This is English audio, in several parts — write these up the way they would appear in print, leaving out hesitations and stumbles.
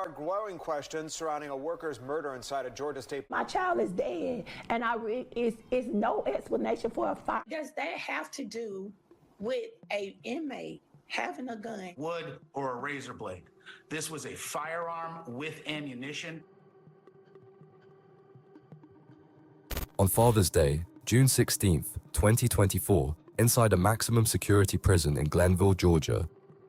are growing questions surrounding a worker's murder inside a Georgia state. My child is dead, and it's no explanation for a fire. Does that have to do with an inmate having a gun? Wood or a razor blade. This was a firearm with ammunition. On Father's Day, June 16th, 2024, inside a maximum security prison in Glennville, Georgia,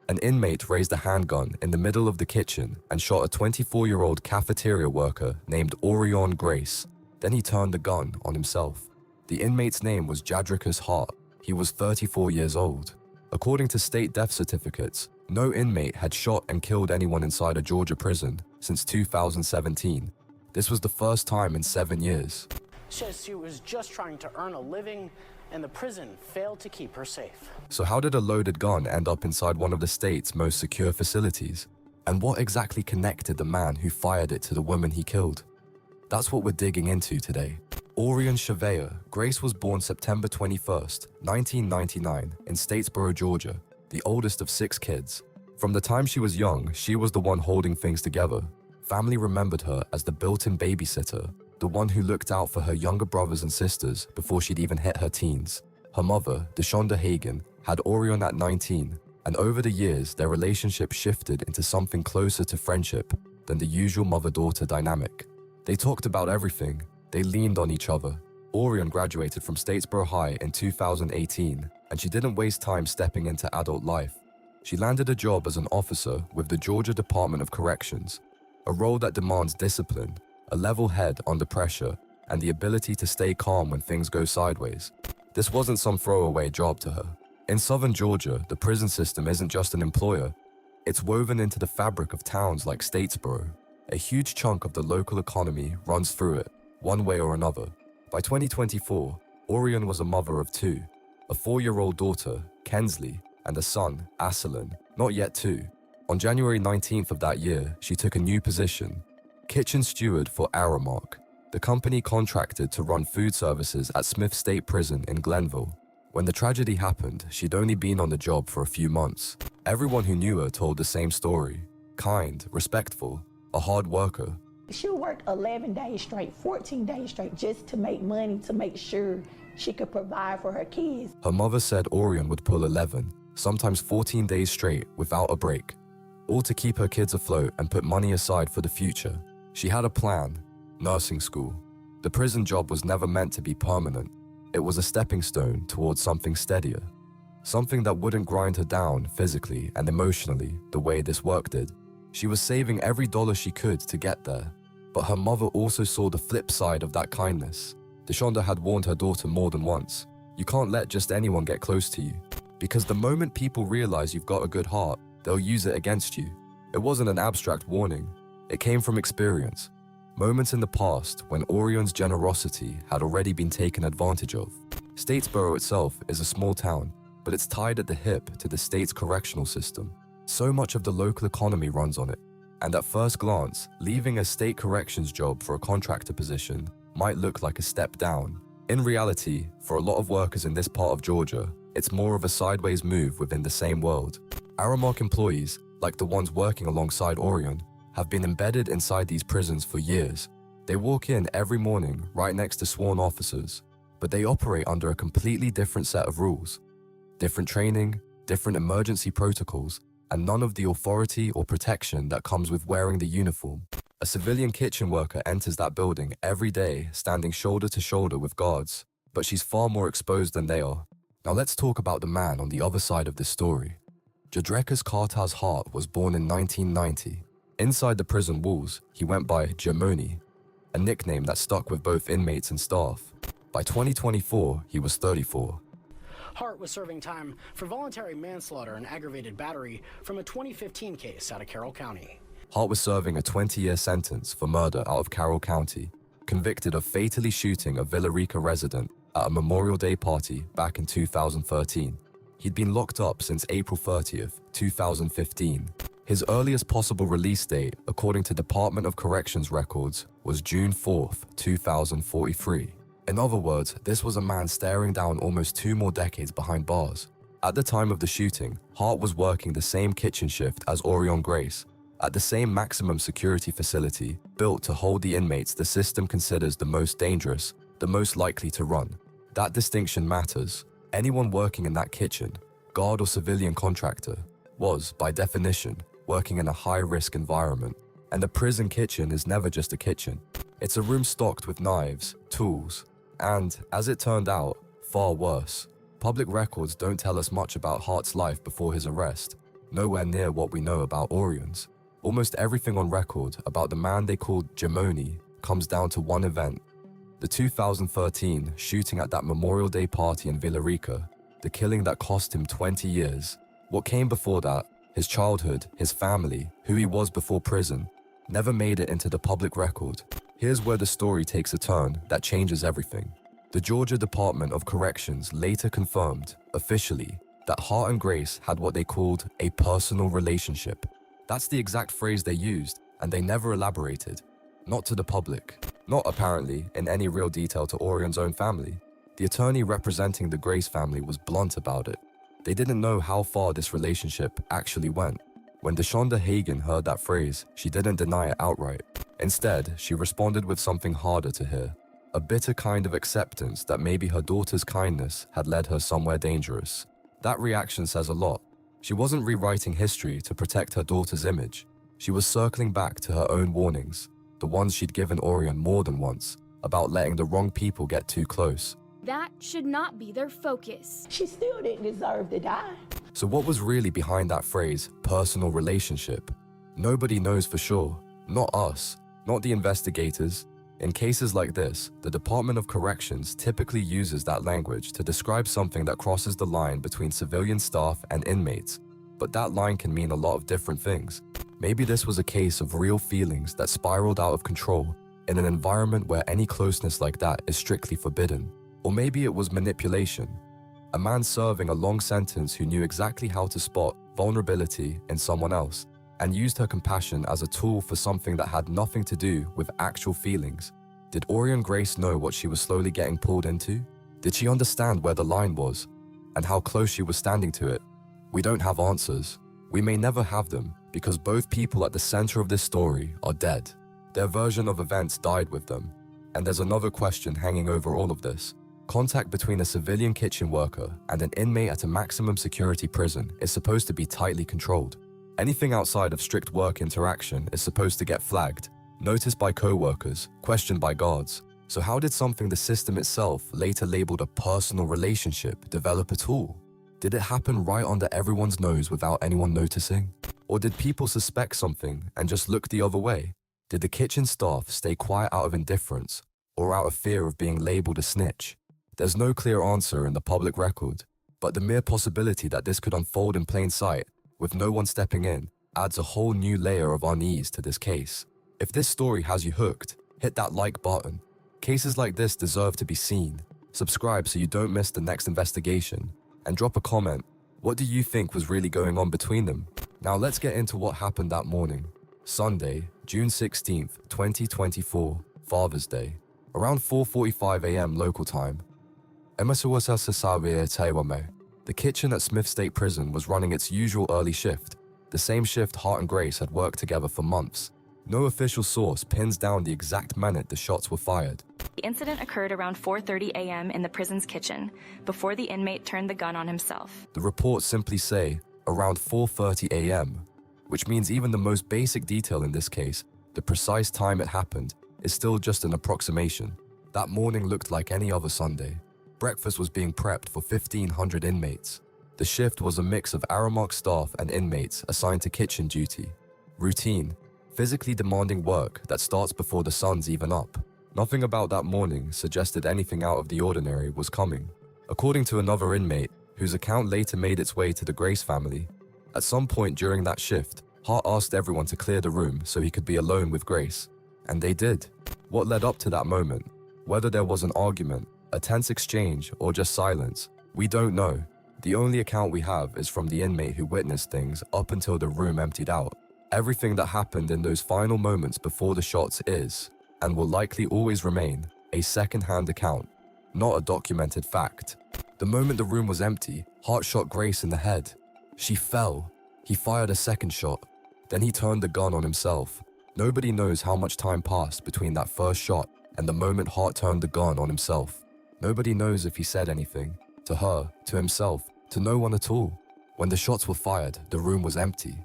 an inmate raised a handgun in the middle of the kitchen and shot a 24-year-old cafeteria worker named Aureon Grace. Then he turned the gun on himself. The inmate's name was Jadricus Hart. He was 34 years old. According to state death certificates, no inmate had shot and killed anyone inside a Georgia prison since 2017. This was the first time in 7 years. Says she was just trying to earn a living, and the prison failed to keep her safe. So how did a loaded gun end up inside one of the state's most secure facilities? And what exactly connected the man who fired it to the woman he killed? That's what we're digging into today. Aureon Grace was born September 21st, 1999 in Statesboro, Georgia, the oldest of 6 kids. From the time she was young, she was the one holding things together. Family remembered her as the built-in babysitter, the one who looked out for her younger brothers and sisters before she'd even hit her teens. Her mother, DeShonda Hagan, had Aureon at 19, and over the years, their relationship shifted into something closer to friendship than the usual mother-daughter dynamic. They talked about everything. They leaned on each other. Aureon graduated from Statesboro High in 2018, and she didn't waste time stepping into adult life. She landed a job as an officer with the Georgia Department of Corrections, a role that demands discipline, a level head under pressure, and the ability to stay calm when things go sideways. This wasn't some throwaway job to her. In southern Georgia, the prison system isn't just an employer. It's woven into the fabric of towns like Statesboro. A huge chunk of the local economy runs through it, one way or another. By 2024, Aureon was a mother of 2, a 4-year-old daughter, Kensley, and a son, Asselin, not yet 2. On January 19th of that year, she took a new position, kitchen steward for Aramark, the company contracted to run food services at Smith State Prison in Glennville. When the tragedy happened, she'd only been on the job for a few months. Everyone who knew her told the same story. Kind, respectful, a hard worker. She worked 11 days straight, 14 days straight, just to make money, to make sure she could provide for her kids. Her mother said Aureon would pull 11, sometimes 14 days straight without a break, all to keep her kids afloat and put money aside for the future. She had a plan, nursing school. The prison job was never meant to be permanent. It was a stepping stone towards something steadier, something that wouldn't grind her down physically and emotionally the way this work did. She was saving every dollar she could to get there, but her mother also saw the flip side of that kindness. DeShonda had warned her daughter more than once, you can't let just anyone get close to you, because the moment people realize you've got a good heart, they'll use it against you. It wasn't an abstract warning. It came from experience. Moments in the past when Aureon's generosity had already been taken advantage of. Statesboro itself is a small town, but it's tied at the hip to the state's correctional system. So much of the local economy runs on it. And at first glance, leaving a state corrections job for a contractor position might look like a step down. In reality, for a lot of workers in this part of Georgia, it's more of a sideways move within the same world. Aramark employees, like the ones working alongside Aureon, have been embedded inside these prisons for years. They walk in every morning right next to sworn officers, but they operate under a completely different set of rules. Different training, different emergency protocols, and none of the authority or protection that comes with wearing the uniform. A civilian kitchen worker enters that building every day standing shoulder to shoulder with guards, but she's far more exposed than they are. Now let's talk about the man on the other side of this story. Jadricus Hart was born in 1990. Inside the prison walls, he went by Jamoni, a nickname that stuck with both inmates and staff. By 2024, he was 34. Hart was serving time for voluntary manslaughter and aggravated battery from a 2015 case out of Carroll County. Hart was serving a 20-year sentence for murder out of Carroll County, convicted of fatally shooting a Villa Rica resident at a Memorial Day party back in 2013. He'd been locked up since April 30th, 2015. His earliest possible release date, according to Department of Corrections records, was June 4th, 2043. In other words, this was a man staring down almost 2 more decades behind bars. At the time of the shooting, Hart was working the same kitchen shift as Aureon Grace, at the same maximum security facility built to hold the inmates the system considers the most dangerous, the most likely to run. That distinction matters. Anyone working in that kitchen, guard or civilian contractor, was, by definition, working in a high-risk environment. And the prison kitchen is never just a kitchen. It's a room stocked with knives, tools, and, as it turned out, far worse. Public records don't tell us much about Hart's life before his arrest, nowhere near what we know about Aureon's. Almost everything on record about the man they called Jamoni comes down to one event: the 2013 shooting at that Memorial Day party in Villarica, the killing that cost him 20 years. What came before that, his childhood, his family, who he was before prison, never made it into the public record. Here's where the story takes a turn that changes everything. The Georgia Department of Corrections later confirmed, officially, that Hart and Grace had what they called a personal relationship. That's the exact phrase they used, and they never elaborated. Not to the public. Not, apparently, in any real detail to Aureon's own family. The attorney representing the Grace family was blunt about it. They didn't know how far this relationship actually went. When Deshonda Hagan heard that phrase, she didn't deny it outright. Instead, she responded with something harder to hear. A bitter kind of acceptance that maybe her daughter's kindness had led her somewhere dangerous. That reaction says a lot. She wasn't rewriting history to protect her daughter's image. She was circling back to her own warnings, the ones she'd given Aureon more than once, about letting the wrong people get too close. That should not be their focus. She still didn't deserve to die. So what was really behind that phrase, personal relationship? Nobody knows for sure. Not us, not the investigators. In cases like this, the Department of Corrections typically uses that language to describe something that crosses the line between civilian staff and inmates. But that line can mean a lot of different things. Maybe this was a case of real feelings that spiraled out of control in an environment where any closeness like that is strictly forbidden. Or maybe it was manipulation. A man serving a long sentence who knew exactly how to spot vulnerability in someone else and used her compassion as a tool for something that had nothing to do with actual feelings. Did Aureon Grace know what she was slowly getting pulled into? Did she understand where the line was and how close she was standing to it? We don't have answers. We may never have them because both people at the center of this story are dead. Their version of events died with them. And there's another question hanging over all of this. Contact between a civilian kitchen worker and an inmate at a maximum security prison is supposed to be tightly controlled. Anything outside of strict work interaction is supposed to get flagged, noticed by co-workers, questioned by guards. So how did something the system itself later labeled a personal relationship develop at all? Did it happen right under everyone's nose without anyone noticing? Or did people suspect something and just look the other way? Did the kitchen staff stay quiet out of indifference or out of fear of being labeled a snitch? There's no clear answer in the public record, but the mere possibility that this could unfold in plain sight, with no one stepping in, adds a whole new layer of unease to this case. If this story has you hooked, hit that like button. Cases like this deserve to be seen. Subscribe so you don't miss the next investigation, and drop a comment. What do you think was really going on between them? Now let's get into what happened that morning. Sunday, June 16th, 2024, Father's Day. Around 4:45 a.m. local time. The kitchen at Smith State Prison was running its usual early shift, the same shift Hart and Grace had worked together for months. No official source pins down the exact minute the shots were fired. The incident occurred around 4:30 a.m. in the prison's kitchen, before the inmate turned the gun on himself. The reports simply say around 4:30 a.m., which means even the most basic detail in this case, the precise time it happened, is still just an approximation. That morning looked like any other Sunday. Breakfast was being prepped for 1,500 inmates. The shift was a mix of Aramark staff and inmates assigned to kitchen duty. Routine, physically demanding work that starts before the sun's even up. Nothing about that morning suggested anything out of the ordinary was coming. According to another inmate, whose account later made its way to the Grace family, at some point during that shift, Hart asked everyone to clear the room so he could be alone with Grace. And they did. What led up to that moment? Whether there was an argument, a tense exchange, or just silence, we don't know. The only account we have is from the inmate who witnessed things up until the room emptied out. Everything that happened in those final moments before the shots is, and will likely always remain, a second-hand account, not a documented fact. The moment the room was empty, Hart shot Grace in the head. She fell. He fired a second shot. Then he turned the gun on himself. Nobody knows how much time passed between that first shot and the moment Hart turned the gun on himself. Nobody knows if he said anything, to her, to himself, to no one at all. When the shots were fired, the room was empty.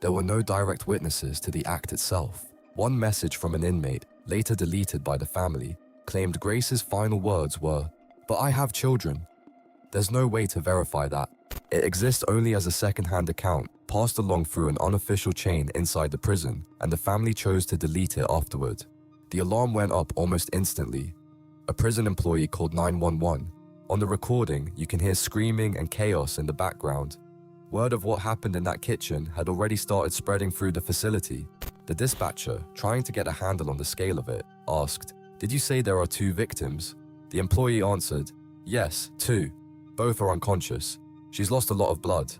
There were no direct witnesses to the act itself. One message from an inmate, later deleted by the family, claimed Grace's final words were, "But I have children." There's no way to verify that. It exists only as a second-hand account passed along through an unofficial chain inside the prison, and the family chose to delete it afterward. The alarm went up almost instantly. A prison employee called 911. On the recording, you can hear screaming and chaos in the background. Word of what happened in that kitchen had already started spreading through the facility. The dispatcher, trying to get a handle on the scale of it, asked, "Did you say there are 2 victims?" The employee answered, "Yes, 2. Both are unconscious. She's lost a lot of blood."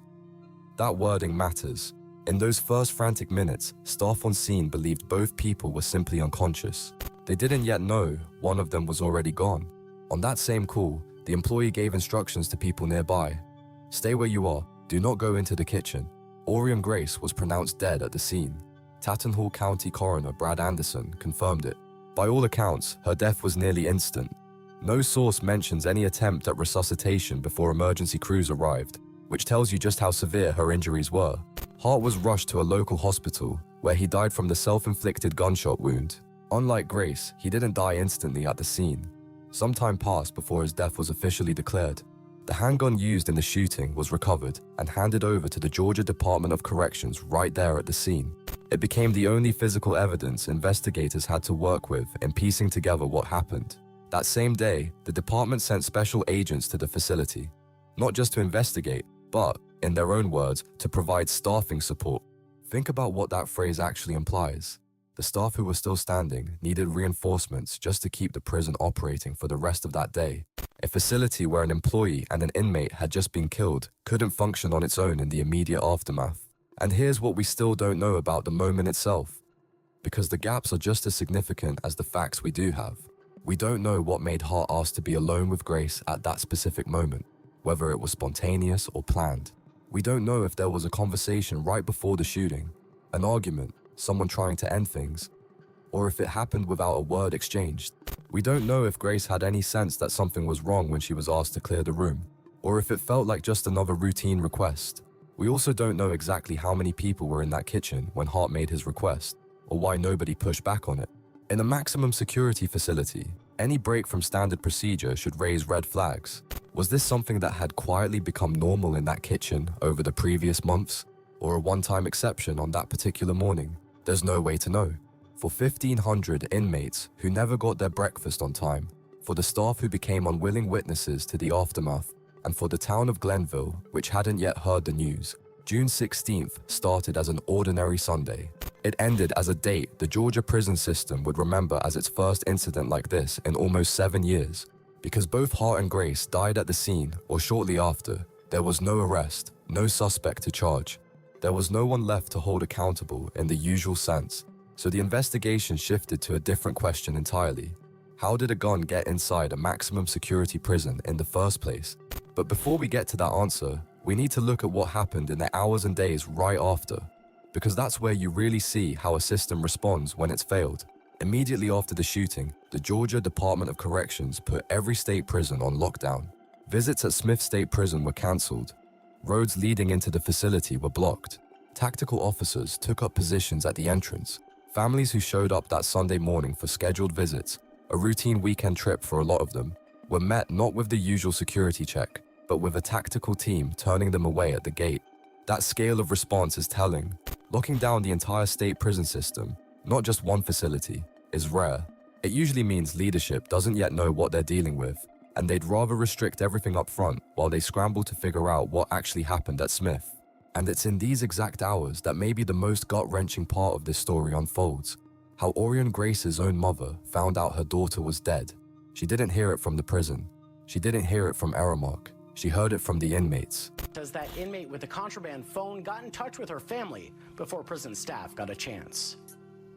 That wording matters. In those first frantic minutes, staff on scene believed both people were simply unconscious. They didn't yet know one of them was already gone. On that same call, the employee gave instructions to people nearby. "Stay where you are. Do not go into the kitchen." Aureon Grace was pronounced dead at the scene. Tattenhall County Coroner Brad Anderson confirmed it. By all accounts, her death was nearly instant. No source mentions any attempt at resuscitation before emergency crews arrived, which tells you just how severe her injuries were. Hart was rushed to a local hospital, where he died from the self-inflicted gunshot wound. Unlike Grace, he didn't die instantly at the scene. Some time passed before his death was officially declared. The handgun used in the shooting was recovered and handed over to the Georgia Department of Corrections right there at the scene. It became the only physical evidence investigators had to work with in piecing together what happened. That same day, the department sent special agents to the facility, not just to investigate, but, in their own words, to provide staffing support. Think about what that phrase actually implies. The staff who were still standing needed reinforcements just to keep the prison operating for the rest of that day. A facility where an employee and an inmate had just been killed couldn't function on its own in the immediate aftermath. And here's what we still don't know about the moment itself. Because the gaps are just as significant as the facts we do have. We don't know what made Hart ask to be alone with Grace at that specific moment, whether it was spontaneous or planned. We don't know if there was a conversation right before the shooting, an argument, someone trying to end things, or if it happened without a word exchanged. We don't know if Grace had any sense that something was wrong when she was asked to clear the room, or if it felt like just another routine request. We also don't know exactly how many people were in that kitchen when Hart made his request, or why nobody pushed back on it. In a maximum security facility, any break from standard procedure should raise red flags. Was this something that had quietly become normal in that kitchen over the previous months, or a one-time exception on that particular morning? There's no way to know. For 1,500 inmates who never got their breakfast on time, for the staff who became unwilling witnesses to the aftermath, and for the town of Glennville, which hadn't yet heard the news, June 16th started as an ordinary Sunday. It ended as a date the Georgia prison system would remember as its first incident like this in almost 7 years. Because both Hart and Grace died at the scene or shortly after, there was no arrest, no suspect to charge. There was no one left to hold accountable in the usual sense. So the investigation shifted to a different question entirely. How did a gun get inside a maximum security prison in the first place? But before we get to that answer, we need to look at what happened in the hours and days right after. Because that's where you really see how a system responds when it's failed. Immediately after the shooting, the Georgia Department of Corrections put every state prison on lockdown. Visits at Smith State Prison were cancelled. Roads leading into the facility were blocked. Tactical officers took up positions at the entrance. Families who showed up that Sunday morning for scheduled visits, a routine weekend trip for a lot of them, were met not with the usual security check, but with a tactical team turning them away at the gate. That scale of response is telling. Locking down the entire state prison system, not just one facility, is rare. It usually means leadership doesn't yet know what they're dealing with, and they'd rather restrict everything up front while they scramble to figure out what actually happened at Smith. And it's in these exact hours that maybe the most gut-wrenching part of this story unfolds. How Aureon Grace's own mother found out her daughter was dead. She didn't hear it from the prison. She didn't hear it from Aramark. She heard it from the inmates. Says that inmate with the contraband phone got in touch with her family before prison staff got a chance.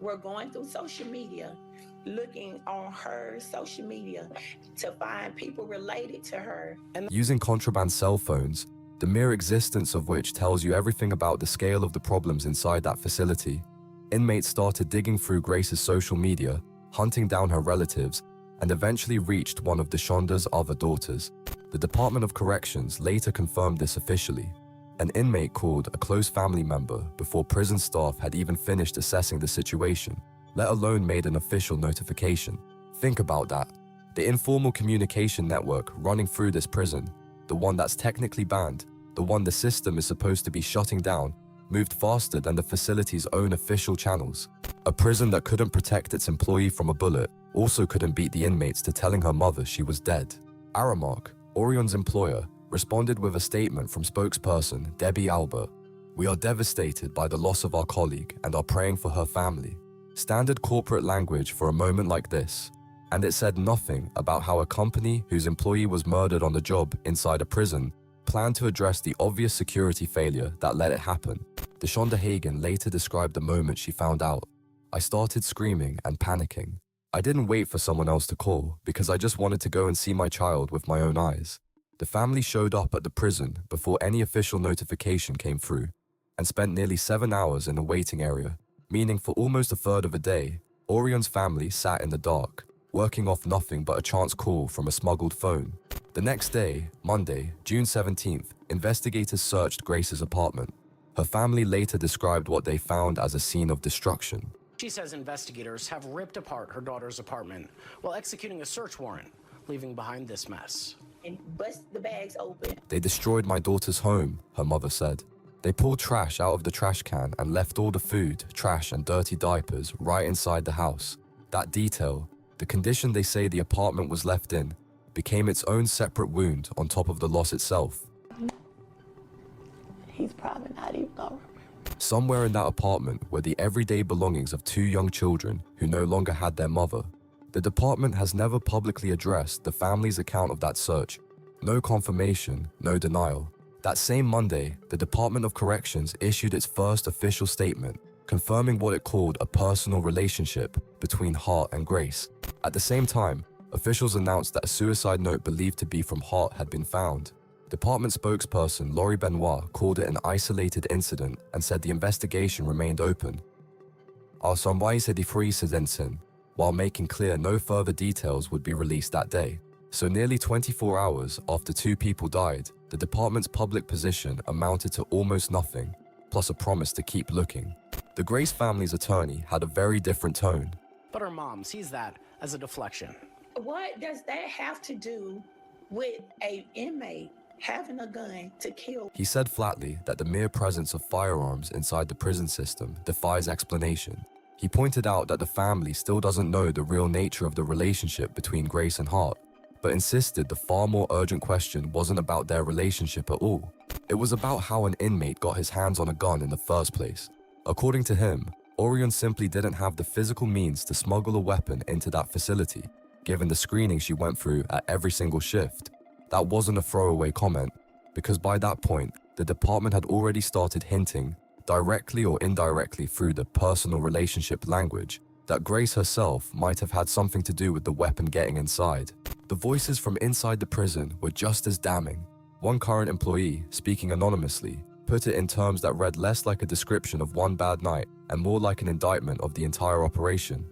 We're going through social media, looking on her social media to find people related to her. Using contraband cell phones, the mere existence of which tells you everything about the scale of the problems inside that facility. Inmates started digging through Grace's social media, hunting down her relatives, and eventually reached one of Deshonda's other daughters. The Department of Corrections later confirmed this officially. An inmate called a close family member before prison staff had even finished assessing the situation, let alone made an official notification. Think about that. The informal communication network running through this prison, the one that's technically banned, the one the system is supposed to be shutting down, moved faster than the facility's own official channels. A prison that couldn't protect its employee from a bullet also couldn't beat the inmates to telling her mother she was dead. Aramark, Aureon's employer, responded with a statement from spokesperson Debbie Albert. "We are devastated by the loss of our colleague and are praying for her family." Standard corporate language for a moment like this. And it said nothing about how a company whose employee was murdered on the job inside a prison planned to address the obvious security failure that let it happen. Deshonda Hagen later described the moment she found out. "I started screaming and panicking. I didn't wait for someone else to call because I just wanted to go and see my child with my own eyes." The family showed up at the prison before any official notification came through and spent nearly 7 hours in a waiting area, meaning for almost a third of a day, Aureon's family sat in the dark, working off nothing but a chance call from a smuggled phone. The next day, Monday, June 17th, investigators searched Grace's apartment. Her family later described what they found as a scene of destruction. She says investigators have ripped apart her daughter's apartment while executing a search warrant, leaving behind this mess. And bust the bags open. "They destroyed my daughter's home," her mother said. "They pulled trash out of the trash can and left all the food, trash, and dirty diapers right inside the house. That detail, the condition they say the apartment was left in, became its own separate wound on top of the loss itself." He's probably not even gonna remember. Somewhere in that apartment were the everyday belongings of 2 young children who no longer had their mother. The department has never publicly addressed the family's account of that search. No confirmation, no denial. That same Monday, the Department of Corrections issued its first official statement, confirming what it called a personal relationship between Hart and Grace. At the same time, officials announced that a suicide note believed to be from Hart had been found. Department spokesperson Laurie Benoit called it an isolated incident and said the investigation remained open. While making clear no further details would be released that day. So nearly 24 hours after 2 people died, the department's public position amounted to almost nothing, plus a promise to keep looking. The Grace family's attorney had a very different tone. But her mom sees that as a deflection. What does that have to do with an inmate having a gun to kill? He said flatly that the mere presence of firearms inside the prison system defies explanation. He pointed out that the family still doesn't know the real nature of the relationship between Grace and Hart, but insisted the far more urgent question wasn't about their relationship at all. It was about how an inmate got his hands on a gun in the first place. According to him, Aureon simply didn't have the physical means to smuggle a weapon into that facility, given the screening she went through at every single shift. That wasn't a throwaway comment, because by that point, the department had already started hinting, directly or indirectly through the personal relationship language, that Grace herself might have had something to do with the weapon getting inside. The voices from inside the prison were just as damning. One current employee, speaking anonymously, put it in terms that read less like a description of one bad night and more like an indictment of the entire operation.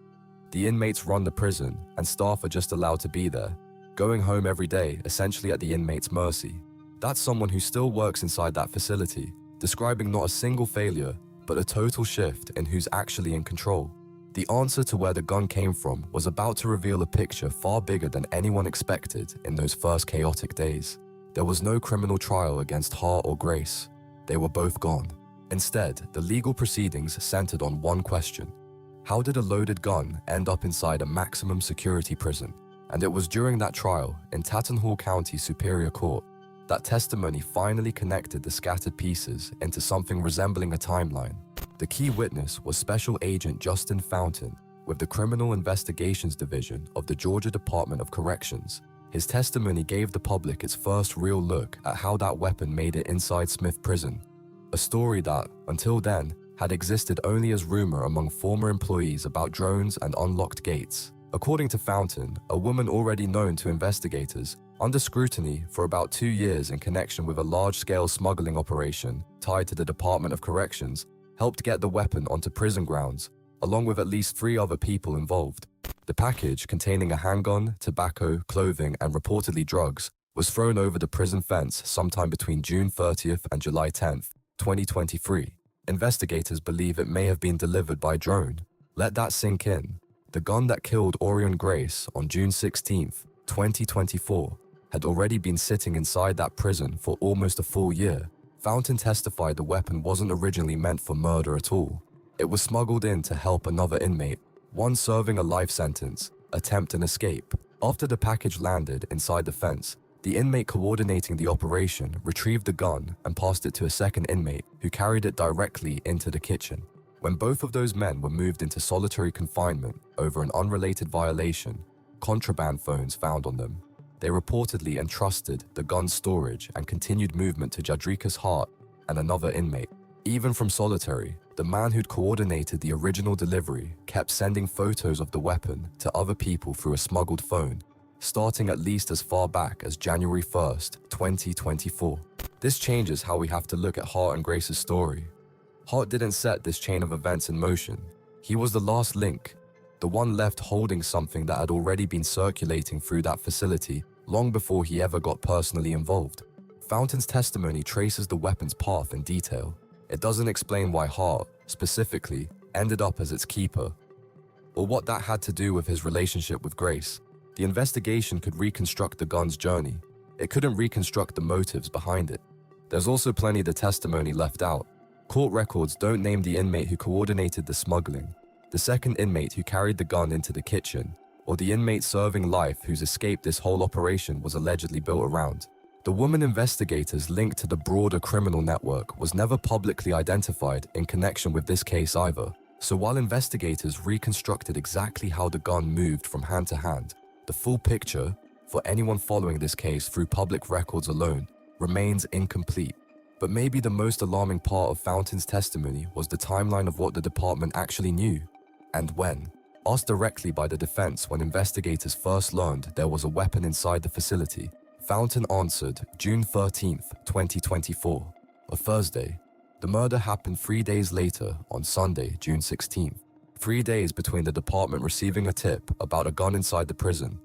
The inmates run the prison, and staff are just allowed to be there, going home every day essentially at the inmate's mercy. That's someone who still works inside that facility, describing not a single failure, but a total shift in who's actually in control. The answer to where the gun came from was about to reveal a picture far bigger than anyone expected in those first chaotic days. There was no criminal trial against Hart or Grace. They were both gone. Instead, the legal proceedings centered on one question. How did a loaded gun end up inside a maximum security prison? And it was during that trial in Tattenhall County Superior Court that testimony finally connected the scattered pieces into something resembling a timeline. The key witness was Special Agent Justin Fountain with the Criminal Investigations Division of the Georgia Department of Corrections. His testimony gave the public its first real look at how that weapon made it inside Smith Prison, a story that, until then, had existed only as rumor among former employees about drones and unlocked gates. According to Fountain, a woman already known to investigators, under scrutiny for about 2 years in connection with a large-scale smuggling operation tied to the Department of Corrections, helped get the weapon onto prison grounds, along with at least 3 other people involved. The package, containing a handgun, tobacco, clothing, and reportedly drugs, was thrown over the prison fence sometime between June 30th and July 10th, 2023. Investigators believe it may have been delivered by drone. Let that sink in. The gun that killed Aureon Grace on June 16th, 2024, had already been sitting inside that prison for almost a full year. Fountain testified the weapon wasn't originally meant for murder at all. It was smuggled in to help another inmate, one serving a life sentence, attempt an escape. After the package landed inside the fence, the inmate coordinating the operation retrieved the gun and passed it to a second inmate who carried it directly into the kitchen. When both of those men were moved into solitary confinement over an unrelated violation, contraband phones found on them, they reportedly entrusted the gun's storage and continued movement to Jadrika's Hart and another inmate. Even from solitary, the man who'd coordinated the original delivery kept sending photos of the weapon to other people through a smuggled phone, starting at least as far back as January 1st, 2024. This changes how we have to look at Hart and Grace's story. Hart didn't set this chain of events in motion. He was the last link, the one left holding something that had already been circulating through that facility long before he ever got personally involved. Fountain's testimony traces the weapon's path in detail. It doesn't explain why Hart, specifically, ended up as its keeper, or what that had to do with his relationship with Grace. The investigation could reconstruct the gun's journey. It couldn't reconstruct the motives behind it. There's also plenty of the testimony left out. Court records don't name the inmate who coordinated the smuggling, the second inmate who carried the gun into the kitchen, or the inmate serving life whose escape this whole operation was allegedly built around. The woman investigators linked to the broader criminal network was never publicly identified in connection with this case either. So while investigators reconstructed exactly how the gun moved from hand to hand, the full picture, for anyone following this case through public records alone, remains incomplete. But maybe the most alarming part of Fountain's testimony was the timeline of what the department actually knew, and when. Asked directly by the defense when investigators first learned there was a weapon inside the facility, Fountain answered June 13th, 2024, a Thursday. The murder happened 3 days later on Sunday, June 16th, 3 days between the department receiving a tip about a gun inside the prison,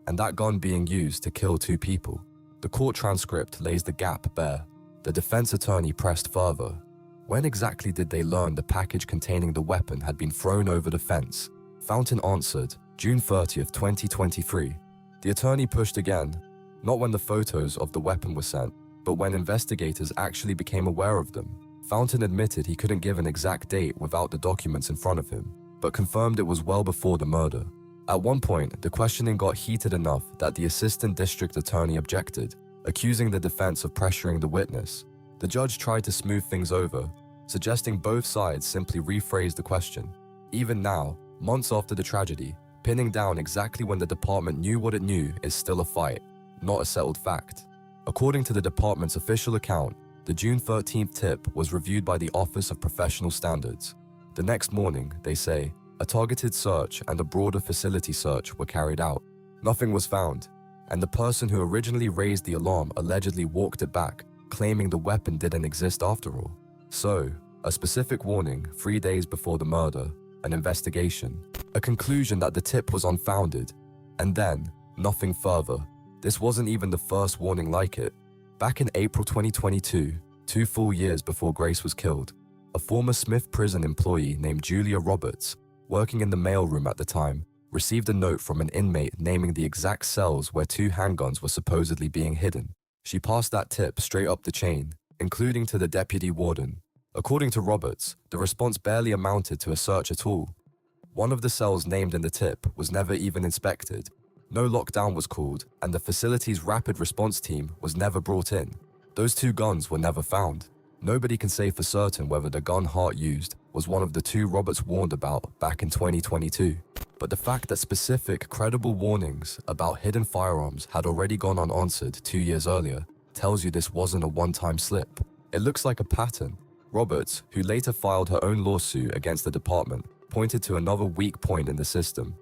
and that gun being used to kill 2 people. The court transcript lays the gap bare. The defense attorney pressed further. When exactly did they learn the package containing the weapon had been thrown over the fence? Fountain answered, June 30th, 2023. The attorney pushed again, not when the photos of the weapon were sent, but when investigators actually became aware of them. Fountain admitted he couldn't give an exact date without the documents in front of him, but confirmed it was well before the murder. At one point, the questioning got heated enough that the assistant district attorney objected, accusing the defense of pressuring the witness. The judge tried to smooth things over, suggesting both sides simply rephrase the question. Even now, months after the tragedy, pinning down exactly when the department knew what it knew is still a fight, not a settled fact. According to the department's official account, the June 13th tip was reviewed by the Office of Professional Standards. The next morning, they say, a targeted search and a broader facility search were carried out. Nothing was found, and the person who originally raised the alarm allegedly walked it back, claiming the weapon didn't exist after all. So, a specific warning 3 days before the murder, an investigation, a conclusion that the tip was unfounded, and then nothing further. This wasn't even the first warning like it. Back in April 2022, 2 full years before Grace was killed, a former Smith prison employee named Julia Roberts, working in the mailroom at the time, received a note from an inmate naming the exact cells where 2 handguns were supposedly being hidden. She passed that tip straight up the chain, including to the deputy warden. According to Roberts, the response barely amounted to a search at all. One of the cells named in the tip was never even inspected. No lockdown was called, and the facility's rapid response team was never brought in. Those 2 guns were never found. Nobody can say for certain whether the gun Hart used was one of the 2 Roberts warned about back in 2022. But the fact that specific, credible warnings about hidden firearms had already gone unanswered 2 years earlier tells you this wasn't a one-time slip. It looks like a pattern. Roberts, who later filed her own lawsuit against the department, pointed to another weak point in the system.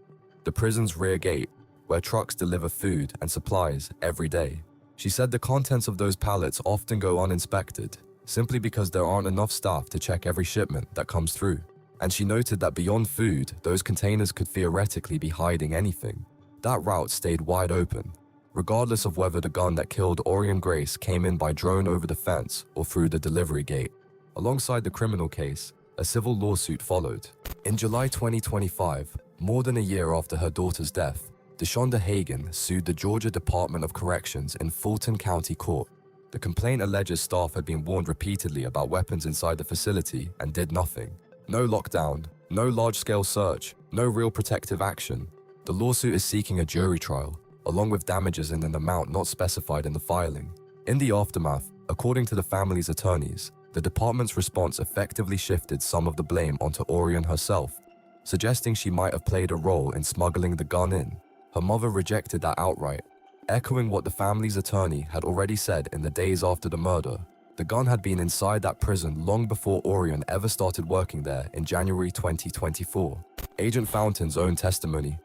the prison's rear gate, where trucks deliver food and supplies every day. She said the contents of those pallets often go uninspected, simply because there aren't enough staff to check every shipment that comes through. And she noted that beyond food, those containers could theoretically be hiding anything. That route stayed wide open, regardless of whether the gun that killed Aureon Grace came in by drone over the fence or through the delivery gate. Alongside the criminal case, a civil lawsuit followed. In July 2025, more than a year after her daughter's death, Deshonda Hagan sued the Georgia Department of Corrections in Fulton County Court. The complaint alleges staff had been warned repeatedly about weapons inside the facility and did nothing. No lockdown, no large-scale search, no real protective action. The lawsuit is seeking a jury trial, along with damages in an amount not specified in the filing. In the aftermath, according to the family's attorneys, the department's response effectively shifted some of the blame onto Aureon herself, suggesting she might have played a role in smuggling the gun in. Her mother rejected that outright, echoing what the family's attorney had already said in the days after the murder. The gun had been inside that prison long before Aureon ever started working there in January 2024. Agent Fountain's own testimony,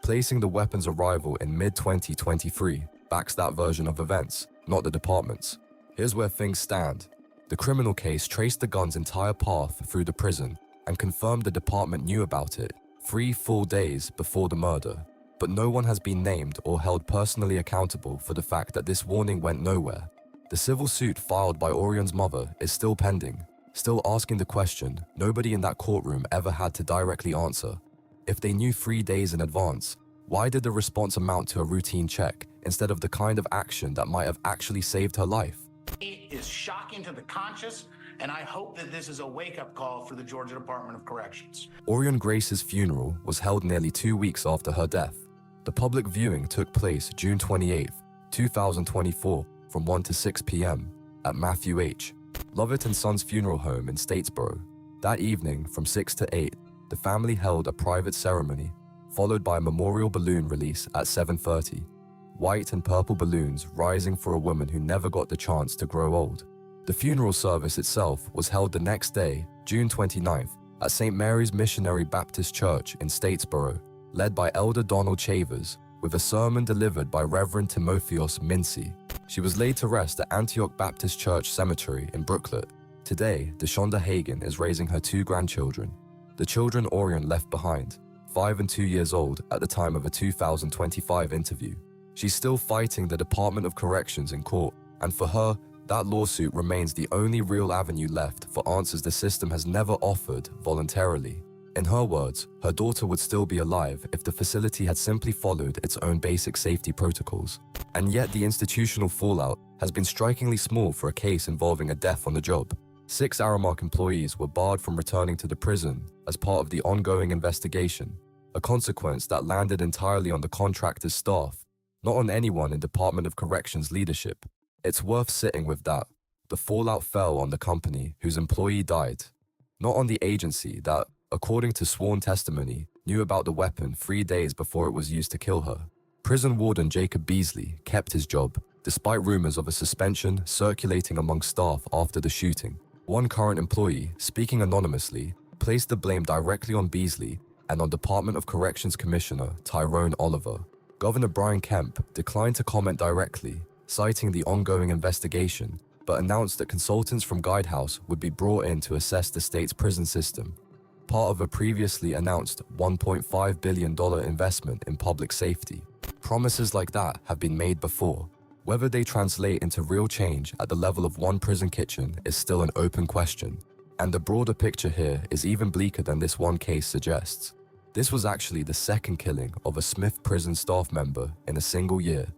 placing the weapon's arrival in mid-2023, backs that version of events, not the department's. Here's where things stand. The criminal case traced the gun's entire path through the prison and confirmed the department knew about it 3 full days before the murder. But no one has been named or held personally accountable for the fact that this warning went nowhere. The civil suit filed by Aureon's mother is still pending, still asking the question nobody in that courtroom ever had to directly answer. If they knew 3 days in advance, why did the response amount to a routine check instead of the kind of action that might have actually saved her life? It is shocking to the conscious, and I hope that this is a wake-up call for the Georgia Department of Corrections. Aureon Grace's funeral was held nearly 2 weeks after her death. The public viewing took place June 28, 2024, from 1 to 6 p.m. at Matthew H. Lovett & Sons Funeral Home in Statesboro. That evening, from 6 to 8, the family held a private ceremony, followed by a memorial balloon release at 7:30. White and purple balloons rising for a woman who never got the chance to grow old. The funeral service itself was held the next day, June 29th, at St. Mary's Missionary Baptist Church in Statesboro, led by Elder Donald Chavers, with a sermon delivered by Reverend Timotheos Mincy. She was laid to rest at Antioch Baptist Church Cemetery in Brooklet. Today, Deshonda Hagan is raising her 2 grandchildren. The children Aureon left behind, 5 and 2 years old at the time of a 2025 interview. She's still fighting the Department of Corrections in court, and for her, that lawsuit remains the only real avenue left for answers the system has never offered voluntarily. In her words, her daughter would still be alive if the facility had simply followed its own basic safety protocols. And yet the institutional fallout has been strikingly small for a case involving a death on the job. 6 Aramark employees were barred from returning to the prison as part of the ongoing investigation, a consequence that landed entirely on the contractor's staff, not on anyone in Department of Corrections leadership. It's worth sitting with that. The fallout fell on the company whose employee died, not on the agency that, according to sworn testimony, knew about the weapon 3 days before it was used to kill her. Prison warden Jacob Beasley kept his job, despite rumors of a suspension circulating among staff after the shooting. One current employee, speaking anonymously, placed the blame directly on Beasley and on Department of Corrections Commissioner Tyrone Oliver. Governor Brian Kemp declined to comment directly, citing the ongoing investigation, but announced that consultants from Guidehouse would be brought in to assess the state's prison system, part of a previously announced $1.5 billion investment in public safety. Promises like that have been made before. Whether they translate into real change at the level of one prison kitchen is still an open question, and the broader picture here is even bleaker than this one case suggests. This was actually the second killing of a Smith prison staff member in a single year.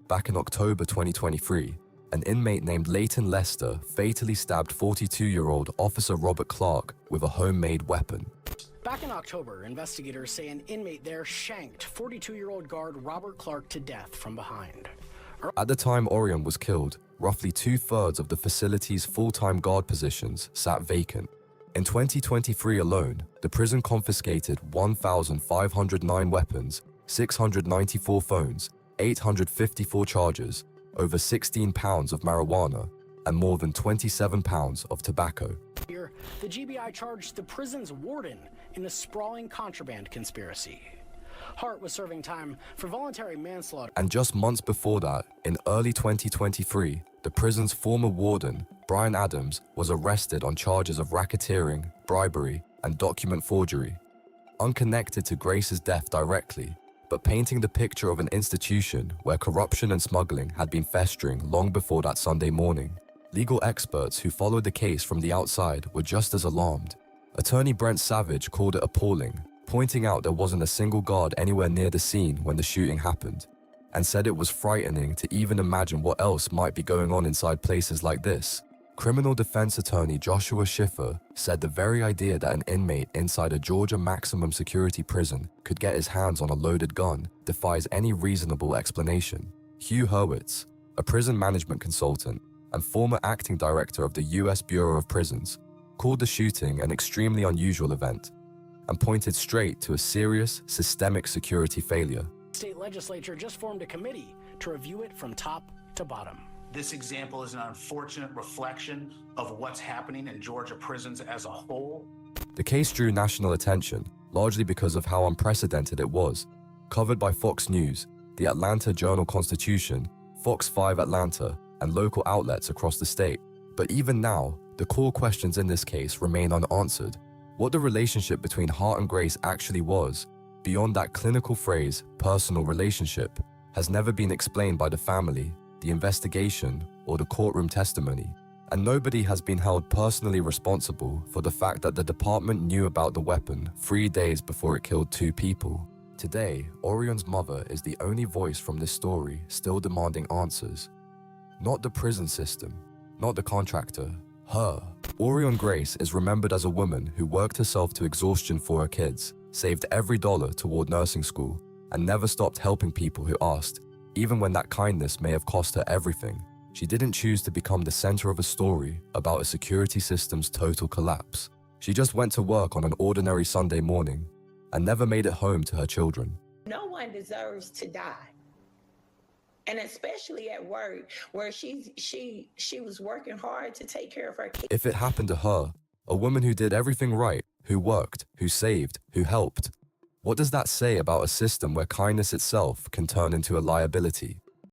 Back in October 2023, an inmate named Leighton Lester fatally stabbed 42-year-old Officer Robert Clark with a homemade weapon. Back in October, investigators say an inmate there shanked 42-year-old guard Robert Clark to death from behind. At the time Aureon was killed, roughly 2/3 of the facility's full-time guard positions sat vacant. In 2023 alone, the prison confiscated 1,509 weapons, 694 phones, 854 chargers, over 16 pounds of marijuana, and more than 27 pounds of tobacco. Here, the GBI charged the prison's warden in a sprawling contraband conspiracy. Hart was serving time for voluntary manslaughter. And just months before that, in early 2023, the prison's former warden, Brian Adams, was arrested on charges of racketeering, bribery, and document forgery. Unconnected to Grace's death directly, but painting the picture of an institution where corruption and smuggling had been festering long before that Sunday morning. Legal experts who followed the case from the outside were just as alarmed. Attorney Brent Savage called it appalling, pointing out there wasn't a single guard anywhere near the scene when the shooting happened, and said it was frightening to even imagine what else might be going on inside places like this. Criminal defense attorney Joshua Schiffer said the very idea that an inmate inside a Georgia maximum security prison could get his hands on a loaded gun defies any reasonable explanation. Hugh Hurwitz, a prison management consultant and former acting director of the U.S. Bureau of Prisons, called the shooting an extremely unusual event and pointed straight to a serious, systemic security failure. The state legislature just formed a committee to review it from top to bottom. This example is an unfortunate reflection of what's happening in Georgia prisons as a whole. The case drew national attention, largely because of how unprecedented it was. Covered by Fox News, the Atlanta Journal-Constitution, Fox 5 Atlanta, and local outlets across the state. But even now, the core questions in this case remain unanswered. What the relationship between Hart and Grace actually was, beyond that clinical phrase, personal relationship, has never been explained by the family, the investigation, or the courtroom testimony. And nobody has been held personally responsible for the fact that the department knew about the weapon 3 days before it killed 2 people. Today, Aureon's mother is the only voice from this story still demanding answers. Not the prison system, not the contractor, her. Aureon Grace is remembered as a woman who worked herself to exhaustion for her kids, saved every dollar toward nursing school, and never stopped helping people who asked, even when that kindness may have cost her everything. She didn't choose to become the center of a story about a security system's total collapse. She just went to work on an ordinary Sunday morning and never made it home to her children. No one deserves to die. And especially at work, where she was working hard to take care of her kids. If it happened to her, a woman who did everything right, who worked, who saved, who helped, what does that say about a system where kindness itself can turn into a liability?